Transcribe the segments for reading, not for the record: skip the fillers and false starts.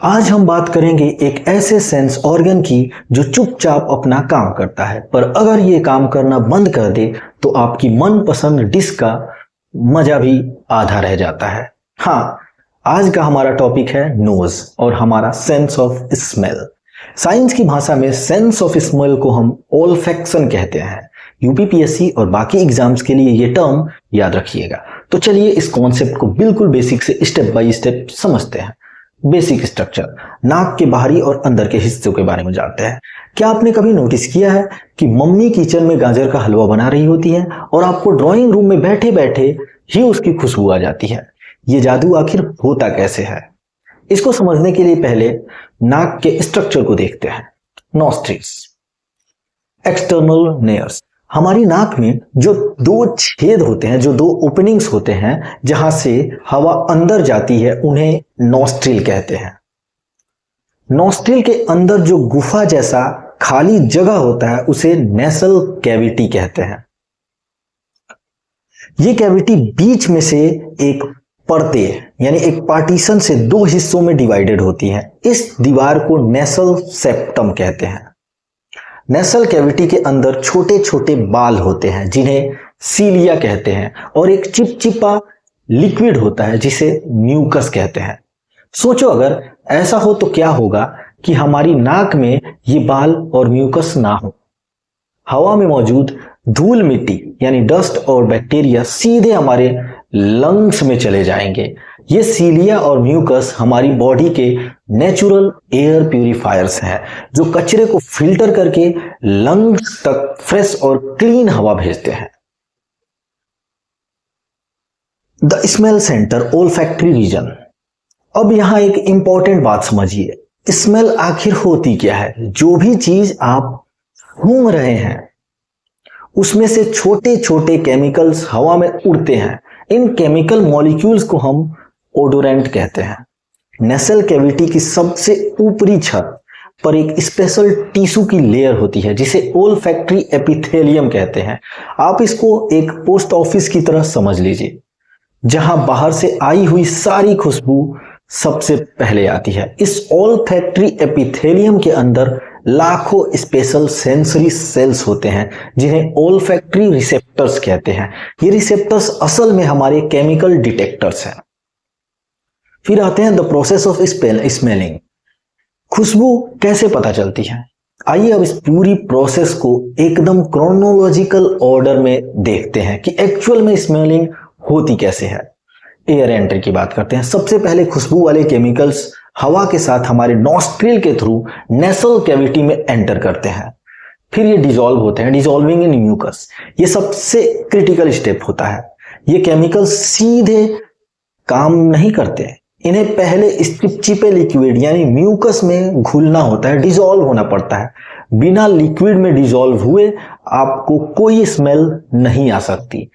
आज हम बात करेंगे एक ऐसे सेंस ऑर्गन की जो चुपचाप अपना काम करता है, पर अगर ये काम करना बंद कर दे तो आपकी मनपसंद डिश का मजा भी आधा रह जाता है। हाँ, आज का हमारा टॉपिक है नोज और हमारा सेंस ऑफ स्मेल। साइंस की भाषा में सेंस ऑफ स्मेल को हम ओल्फैक्शन कहते हैं। यूपीपीएससी और बाकी एग्जाम्स के लिए ये टर्म याद रखिएगा। तो चलिए इस कॉन्सेप्ट को बिल्कुल बेसिक से स्टेप बाय स्टेप समझते हैं। बेसिक स्ट्रक्चर, नाक के बाहरी और अंदर के हिस्सों के बारे में जानते हैं। क्या आपने कभी नोटिस किया है कि मम्मी किचन में गाजर का हलवा बना रही होती है और आपको ड्राइंग रूम में बैठे बैठे ही उसकी खुशबू आ जाती है? ये जादू आखिर होता कैसे है? इसको समझने के लिए पहले नाक के स्ट्रक्चर को देखते हैं। Nostrils, external नेयर्स। हमारी नाक में जो दो छेद होते हैं, जो दो ओपनिंग्स होते हैं जहां से हवा अंदर जाती है, उन्हें नॉस्ट्रिल कहते हैं। नॉस्ट्रिल के अंदर जो गुफा जैसा खाली जगह होता है उसे नेसल कैविटी कहते हैं। ये कैविटी बीच में से एक पर्दे यानी एक पार्टीशन से दो हिस्सों में डिवाइडेड होती है। इस दीवार को नेसल सेप्टम कहते हैं। नेसल कैविटी के अंदर छोटे छोटे बाल होते हैं जिन्हें सीलिया कहते हैं और एक चिपचिपा लिक्विड होता है जिसे म्यूकस कहते हैं। सोचो अगर ऐसा हो तो क्या होगा कि हमारी नाक में ये बाल और म्यूकस ना हो। हवा में मौजूद धूल मिट्टी यानी डस्ट और बैक्टीरिया सीधे हमारे लंग्स में चले जाएंगे। ये सीलिया और म्यूकस हमारी बॉडी के नेचुरल एयर प्यूरिफायर्स हैं जो कचरे को फिल्टर करके लंग्स तक फ्रेश और क्लीन हवा भेजते हैं। The smell centre, olfactory region. अब यहां एक इंपॉर्टेंट बात समझिए, स्मेल आखिर होती क्या है? जो भी चीज आप घूम रहे हैं उसमें से छोटे छोटे केमिकल्स हवा में उड़ते हैं। इन केमिकल मॉलिक्यूल्स को हम ओडोरेंट कहते हैं। नेसल कैविटी की सबसे ऊपरी छत पर एक स्पेशल टिश्यू की लेयर होती है जिसे ओल्फैक्टरी एपिथेलियम कहते हैं। आप इसको एक पोस्ट ऑफिस की तरह समझ लीजिए जहां बाहर से आई हुई सारी खुशबू सबसे पहले आती है। इस ओल्फैक्टरी एपिथेलियम के अंदर लाखों स्पेशल सेंसरी सेल्स होते हैं जिन्हें ओल्फैक्टरी रिसेप्टर्स कहते हैं। ये रिसेप्टर्स असल में हमारे केमिकल डिटेक्टर्स हैं। फिर आते हैं द प्रोसेस ऑफ स्मेलिंग। खुशबू कैसे पता चलती है? आइए अब इस पूरी प्रोसेस को एकदम क्रोनोलॉजिकल ऑर्डर में देखते हैं कि एक्चुअल में स्मेलिंग होती कैसे है। एयर एंट्री की बात करते हैं। सबसे पहले खुशबू वाले केमिकल्स हवा के साथ हमारे नॉस्ट्रिल के थ्रू नेसल कैविटी में एंटर करते हैं। फिर ये डिसॉल्व होते हैं, डिसॉल्विंग इन म्यूकस। ये सबसे क्रिटिकल स्टेप होता है। ये केमिकल्स सीधे काम नहीं करते, इन्हें पहले इस चिपचिपे लिक्विड यानी म्यूकस में घुलना होता है, डिसॉल्व होना पड़ता है। बिना लिक्विड में डिसॉल्व हुए आपको कोई स्मेल नहीं आ सकती।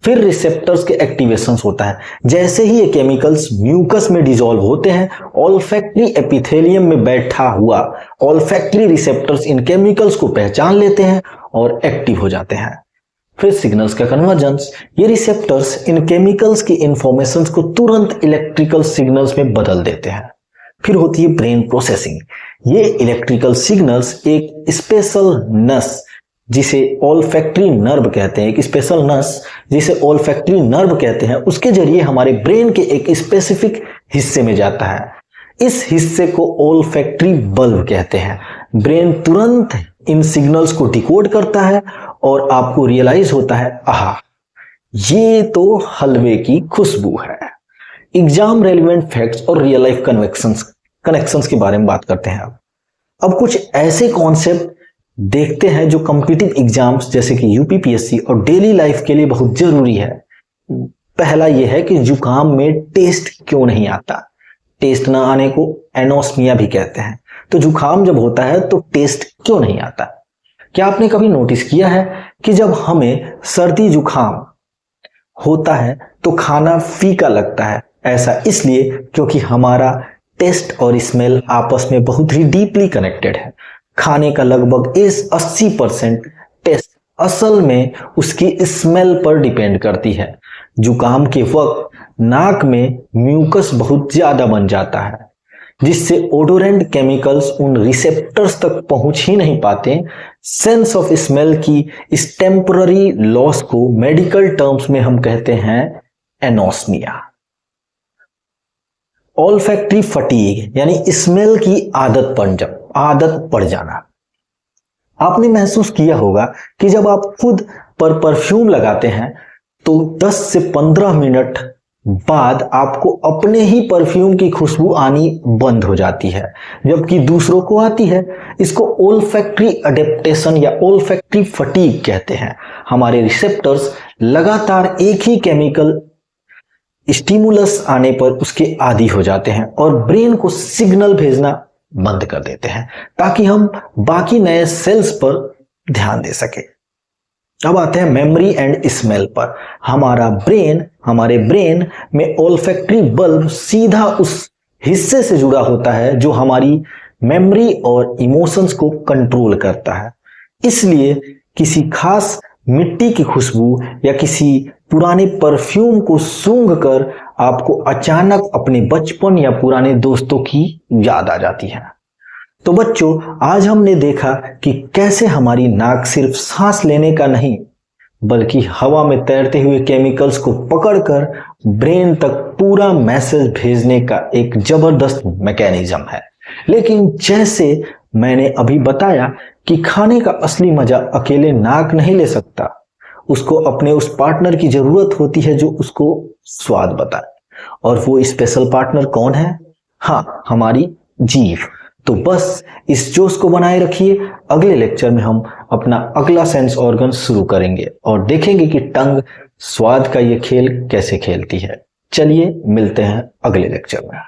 फिर रिसेप्टर्स के एक्टिवेशंस होता है। जैसे ही ये केमिकल्स म्यूकस में डिसॉल्व होते हैं, ओल्फैक्टरी एपिथेलियम में बैठा हुआ ओल्फैक्टरी रिसेप्टर्स इन केमिकल्स को पहचान लेते हैं और एक्टिव हो जाते हैं। फिर सिग्नल्स का कन्वर्जेंस। ये रिसेप्टर्स इन केमिकल्स की इंफॉर्मेशंस को तुरंत इलेक्ट्रिकल सिग्नल्स में बदल देते हैं। फिर होती है ब्रेन प्रोसेसिंग। ये इलेक्ट्रिकल सिग्नल्स एक स्पेशल नस जिसे ओल्फैक्टरी नर्व कहते हैं, एक स्पेशल नस जिसे ओल्फैक्टरी नर्व कहते हैं, उसके जरिए हमारे ब्रेन के एक स्पेसिफिक हिस्से में जाता है। इस हिस्से को ओल्फैक्टरी बल्ब कहते हैं। ब्रेन तुरंत इन सिग्नल्स को डिकोड करता है और आपको रियलाइज होता है, आहा, ये तो हलवे की खुशबू है। एग्जाम रेलिवेंट फैक्ट्स और रियल लाइफ कनेक्शंस के बारे में बात करते हैं। अब कुछ ऐसे कॉन्सेप्ट देखते हैं जो कॉम्पिटिटिव एग्जाम्स जैसे कि यूपीपीएससी और डेली लाइफ के लिए बहुत जरूरी है। पहला यह है कि जुकाम में टेस्ट क्यों नहीं आता? टेस्ट ना आने को एनोस्मिया भी कहते हैं। तो जुकाम जब होता है तो टेस्ट क्यों नहीं आता? क्या आपने कभी नोटिस किया है कि जब हमें सर्दी जुकाम होता है तो खाना फीका लगता है? ऐसा इसलिए क्योंकि हमारा टेस्ट और स्मेल आपस में बहुत ही डीपली कनेक्टेड है। खाने का लगभग 80% टेस्ट असल में उसकी स्मेल पर डिपेंड करती है। जुकाम के वक्त नाक में म्यूकस बहुत ज्यादा बन जाता है। जिससे ओडोरेंट केमिकल्स उन रिसेप्टर्स तक पहुंच ही नहीं पाते। सेंस ऑफ स्मेल की इस टेम्पररी लॉस को मेडिकल टर्म्स में हम कहते हैं एनोस्मिया। ऑल्फैक्टरी फटीग यानी स्मेल की आदत पड़ जाना। आपने महसूस किया होगा कि जब आप खुद पर परफ्यूम लगाते हैं तो 10 से 15 मिनट बाद आपको अपने ही परफ्यूम की खुशबू आनी बंद हो जाती है, जबकि दूसरों को आती है। इसको ओल्फैक्टरी अडेप्टेशन या ओल्फैक्टरी फटीग कहते हैं। हमारे रिसेप्टर्स लगातार एक ही केमिकल स्टिमुलस आने पर उसके आदी हो जाते हैं और ब्रेन को सिग्नल भेजना बंद कर देते हैं ताकि हम बाकी नए सेल्स पर ध्यान दे सके। अब आते हैं मेमोरी एंड स्मेल पर। हमारे ब्रेन में ओल्फैक्टरी बल्ब सीधा उस हिस्से से जुड़ा होता है जो हमारी मेमोरी और इमोशंस को कंट्रोल करता है। इसलिए किसी खास मिट्टी की खुशबू या किसी पुराने परफ्यूम को सूंघ कर आपको अचानक अपने बचपन या पुराने दोस्तों की याद आ जाती है। तो बच्चों, आज हमने देखा कि कैसे हमारी नाक सिर्फ सांस लेने का नहीं बल्कि हवा में तैरते हुए केमिकल्स को पकड़कर ब्रेन तक पूरा मैसेज भेजने का एक जबरदस्त मैकेनिज्म है। लेकिन जैसे मैंने अभी बताया कि खाने का असली मजा अकेले नाक नहीं ले सकता, उसको अपने उस पार्टनर की जरूरत होती है जो उसको स्वाद बताए। और वो स्पेशल पार्टनर कौन है? हाँ, हमारी जीभ। तो बस इस जोश को बनाए रखिए। अगले लेक्चर में हम अपना अगला सेंस ऑर्गन शुरू करेंगे और देखेंगे कि टंग स्वाद का ये खेल कैसे खेलती है। चलिए मिलते हैं अगले लेक्चर में।